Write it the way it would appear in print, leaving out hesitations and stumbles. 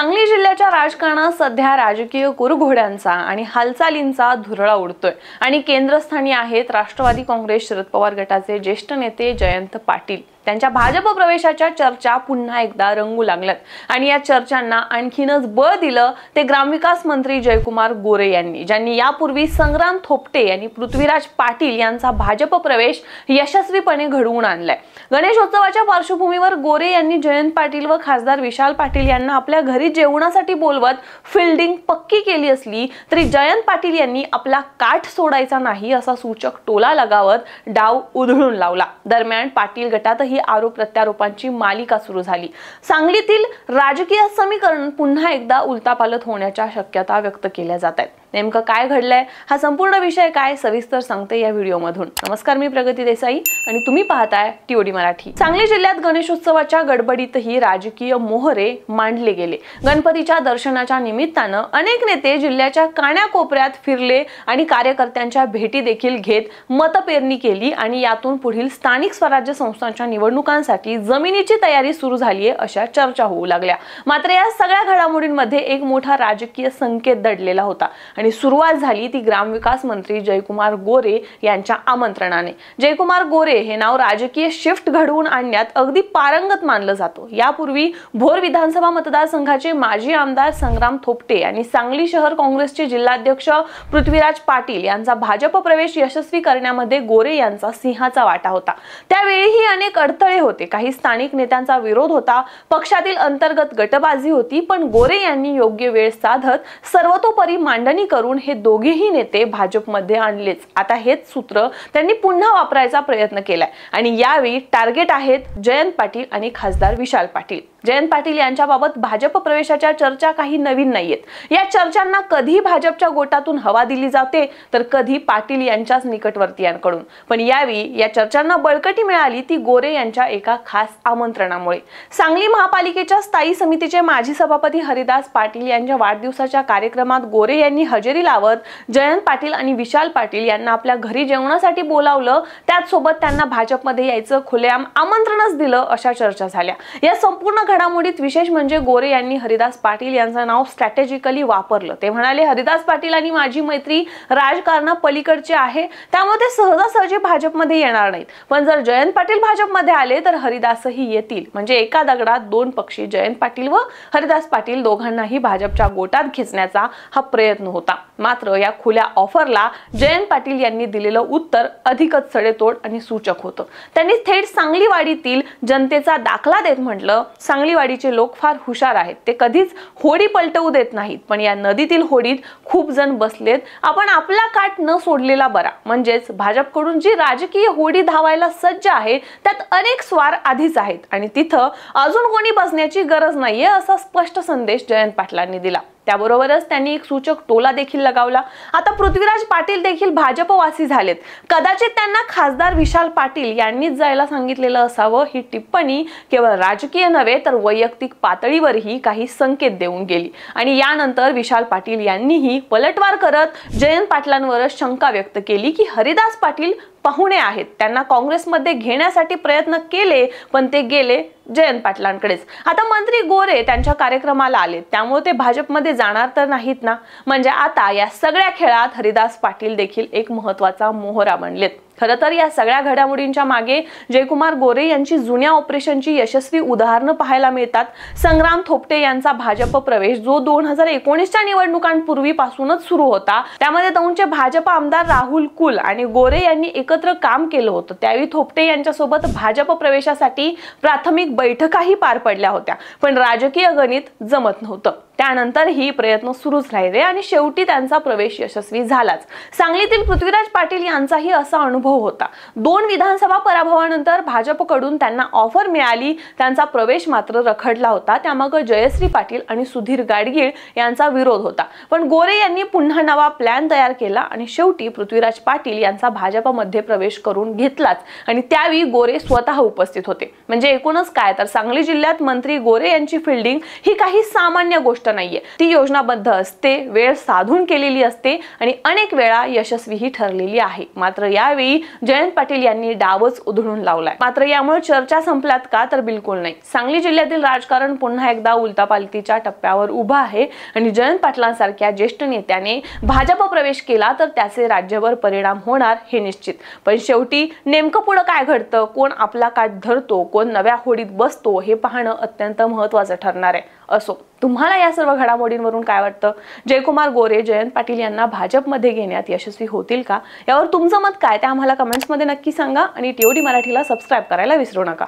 सांगली जिल्ह्याच्या राजकारणात सध्या राजकीय कुरघोड्यांचा आणि हालचालींचा धुरळा उडतोय आणि केंद्रस्थानी आहेत राष्ट्रवादी काँग्रेस शरद पवार गटाचे ज्येष्ठ नेते जयंत पाटील। त्यांच्या भाजप प्रवेशाच्या चर्चा पुन्हा एकदा रंगू लागल्यात आणि या चर्चांना आणखीनच बळ दिलं ते ग्रामविकास मंत्री जयकुमार गोरे यांनी, ज्यांनी यापूर्वी संग्राम थोपटे आणि पृथ्वीराज पाटील यांचा भाजप प्रवेश यशस्वीपणे घडवून आणलाय। गणेशोत्सवाच्या पार्श्वभूमीवर गोरे यांनी जयंत पाटील व खासदार विशाल पाटील यांना आपल्या घरी जेवणासाठी बोलवत फिल्डिंग पक्की केली असली तरी जयंत पाटील यांनी आपला काठ सोडायचा नाही असा सूचक टोला लगावत डाव उधळून लावला। दरम्यान पाटील गटात ही आरोप प्रत्यारोपांची मालिका सुरू झाली। सांगलीतील राजकीय समीकरण पुन्हा एकदा उलटापालट होण्याच्या शक्यता व्यक्त केल्या जात आहेत। नेमकं काय घडलंय, हा संपूर्ण विषय काय, सविस्तर सांगते या व्हिडिओमधून। नमस्कार, मी प्रगती देसाई आणि तुम्ही पाहताय टीओडी मराठी। सांगली जिल्ह्यात गणेशोत्सवाच्या गडबडीतही राजकीय मोहरे मांडले गेले। गणपतीच्या दर्शनाच्या निमित्तानं अनेक नेते जिल्ह्याच्या कानाकोपऱ्यात फिरले आणि कार्यकर्त्यांच्या भेटी देखील घेत मतपेरणी केली आणि यातून पुढील स्थानिक स्वराज्य संस्थांच्या निवडणुकांसाठी जमिनीची तयारी सुरू झाली आहे अशा चर्चा होऊ लागल्या। मात्र या सगळ्या घडामोडींमध्ये एक मोठा राजकीय संकेत दडलेला होता आणि सुरुवात झाली ती ग्रामविकास मंत्री जयकुमार गोरे यांच्या आमंत्रणाने। जयकुमार गोरे हे नाव राजकीय शिफ्ट घडवून आणण्यात अगदी पारंगत मानलं जातं। यापूर्वी भोर विधानसभा मतदारसंघाचे माजी आमदार संग्राम थोपटे आणि सांगली शहर काँग्रेसचे जिल्हाध्यक्ष पृथ्वीराज पाटील यांचा भाजप प्रवेश यशस्वी करण्यामध्ये गोरे यांचा सिंहाचा वाटा होता। त्यावेळीही अनेक अडथळे होते, काही स्थानिक नेत्यांचा विरोध होता, पक्षातील अंतर्गत गटबाजी होती, पण गोरे यांनी योग्य वेळ साधत सर्वतोपरी मांडणी करून हे दोघेही नेते भाजपमध्ये आणलेच। आता हेच सूत्र त्यांनी पुन्हा वापरायचा प्रयत्न केलाय आणि यावेळी टार्गेट आहेत जयंत पाटील आणि खासदार विशाल पाटील। जयंत पाटील यांच्याबाबत भाजप प्रवेशाच्या चर्चा काही नवीन नाहीयेत। या चर्चांना कधी भाजपच्या गोटातून हवा दिली जाते तर कधी पाटील यांच्याच निकटवर्तीयांकडून, पण यावेळी या चर्चांना बळकटी मिळाली ती गोरे यांच्या एका खास आमंत्रणामुळे। सांगली महापालिकेच्या स्थायी समितीचे माजी सभापती हरिदास पाटील यांच्या वाढदिवसाच्या कार्यक्रमात गोरे यांनी हजेरी लावत जयंत पाटील आणि विशाल पाटील यांना आपल्या घरी जेवणासाठी बोलावलं, त्याचसोबत त्यांना भाजपमध्ये यायचं खुलेआम आमंत्रणच दिलं अशा चर्चा झाल्या। या संपूर्ण घडामोडीत विशेष म्हणजे गोरे यांनी हरिदास पाटील यांचं नाव स्ट्रॅटेजिकली वापरलं। ते म्हणाले, हरिदास पाटील आणि माझी मैत्री राजकारणा पलीकडची आहे, त्यामुळे ते सहजासहजी भाजपमध्ये येणार नाहीत, पण जर जयंत पाटील भाजपमध्ये आले तर हरिदासही येतील। म्हणजे एका दगडात दोन पक्षी, जयंत पाटील व हरिदास पाटील दोघांनाही भाजपच्या गोटात खेचण्याचा हा प्रयत्न होता। मात्र या खुल्या ऑफरला जयंत पाटील यांनी दिलेलं उत्तर अधिकच सडेतोड आणि सूचक होतं। त्यांनी थेट सांगलीवाडीतील जनतेचा दाखला देत म्हटलं, सांगलीवाडीचे लोक फार हुशार आहेत, ते कधीच होडी पलटवू देत नाहीत, पण या नदीतील होडीत खूप जण बसलेत, आपण आपला काठ न सोडलेला बरा। म्हणजेच भाजपकडून जी राजकीय होडी धावायला सज्ज आहे त्यात अनेक स्वार आधीच आहेत आणि तिथं अजून कोणी बसण्याची गरज नाहीये असा स्पष्ट संदेश जयंत पाटलांनी दिला। त्याबरोबरच त्यांनी एक सूचक टोला देखील लगावला। आता पृथ्वीराज पाटील देखील भाजपवासी झालेत, कदाचित त्यांना खासदार विशाल पाटील यांनीच जायला सांगितलेलं असावं। ही टिप्पणी केवळ राजकीय नव्हे तर वैयक्तिक पातळीवरही काही संकेत देऊन गेली आणि यानंतर विशाल पाटील यांनीही पलटवार करत जयंत पाटलांवरच शंका व्यक्त केली की हरिदास पाटील पाहुणे आहेत, त्यांना काँग्रेसमध्ये घेण्यासाठी प्रयत्न केले पण ते गेले जयंत पाटलांकडेच। आता मंत्री गोरे त्यांच्या कार्यक्रमाला आले, त्यामुळे ते भाजपमध्ये जाणार तर नाहीत ना। म्हणजे आता या सगळ्या खेळात हरिदास पाटील देखील एक महत्त्वाचा मोहरा बनलेत। खरं तर या सगळ्या घडामोडींच्या मागे जयकुमार गोरे यांची जुन्या ऑपरेशनची यशस्वी उदाहरणं पाहायला मिळतात। संग्राम थोपटे यांचा भाजप प्रवेश जो 2019च्या निवडणुकांपूर्वीपासूनच सुरू होता, त्यामध्ये दौंडचे भाजप आमदार राहुल कुल आणि गोरे यांनी एकत्र काम केलं होतं। त्यावेळी थोपटे यांच्यासोबत भाजप प्रवेशासाठी प्राथमिक बैठकाही पार पडल्या होत्या, पण राजकीय गणित जमत नव्हतं। त्यानंतर ही प्रयत्न सुरूच राहिले आणि शेवटी त्यांचा प्रवेश यशस्वी झालाच। सांगलीतील पृथ्वीराज पाटील यांचाही असा अनुभव होता। 2 विधानसभा पराभवानंतर भाजपकडून त्यांना ऑफर मिळाली, त्यांचा प्रवेश मात्र रखडला होता। त्यामागे जयश्री पाटील आणि सुधीर गाडगीळ यांचा विरोध होता, पण गोरे यांनी पुन्हा नवा प्लॅन तयार केला आणि शेवटी पृथ्वीराज पाटील यांचा भाजपमध्ये प्रवेश करून घेतलाच आणि त्यावेळी गोरे स्वतः उपस्थित होते। म्हणजे एकूणच काय तर सांगली जिल्ह्यात मंत्री गोरे यांची फिल्डिंग ही काही सामान्य गोष्ट नाहीये, ती योजनाबद्ध असते, वेळ साधून केलेली असते आणि अनेक वेळा यशस्वीही ठरलेली आहे। मात्र यावेळी जयंत पाटील यांनी डावच उधळून लावलाय। मात्र यामुळे चर्चा संपल्यात का, तर बिलकुल नाही। सांगली जिल्ह्यातील राजकारण पुन्हा एकदा उलथापालथीच्या टप्प्यावर उभा आहे आणि जयंत पाटलांसारख्या ज्येष्ठ नेत्याने भाजप प्रवेश केला तर त्याचे राज्यभर परिणाम होणार हे निश्चित। पण शेवटी नेमकं पुढे काय घडतं, कोण आपला काठ धरतो, कोण नव्या होडीत बसतो हे पाहणं अत्यंत महत्त्वाचं ठरणार आहे। असो, तुम्हाला या सर्व घडामोडींवरून काय वाटतं? जयकुमार गोरे जयंत पाटील यांना भाजपमध्ये घेण्यात यशस्वी होतील का? यावर तुमचं मत काय ते आम्हाला कमेंट्समध्ये नक्की सांगा आणि टीओडी मराठीला सबस्क्राइब करायला विसरू नका।